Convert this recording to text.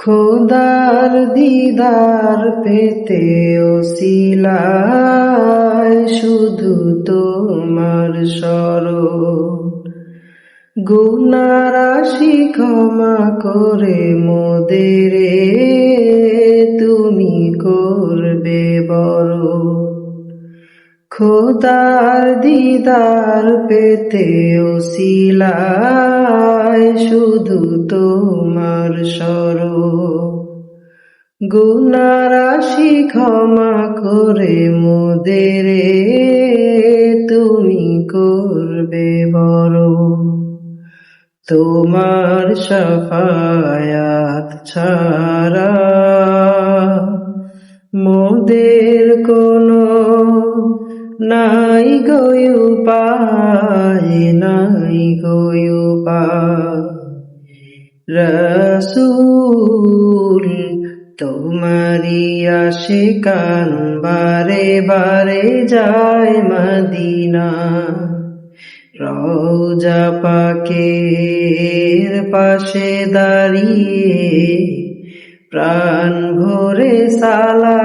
খোদার দিদার পেতে ওসিলায় শুধু তোমার স্মরণ। গুনাহ রাশি ক্ষমা করে মোদের তুমি করবে বরণ। খোদার দিদার পেতে ওসিলায় শুধু তোমার স্মরণ। গুনাহ রাশি ক্ষমা করে মোদের তুমি করবে বরণ। তোমার শাফায়াত ছাড়া মোদের কোনো নাই গো উপায়, নাই গো উপায়। রাসূল তোমারি আশিকান বারে বারে যায় মদিনা। রওজা পাকের পাশে দাঁড়িয়ে প্রাণ ভরে সালাম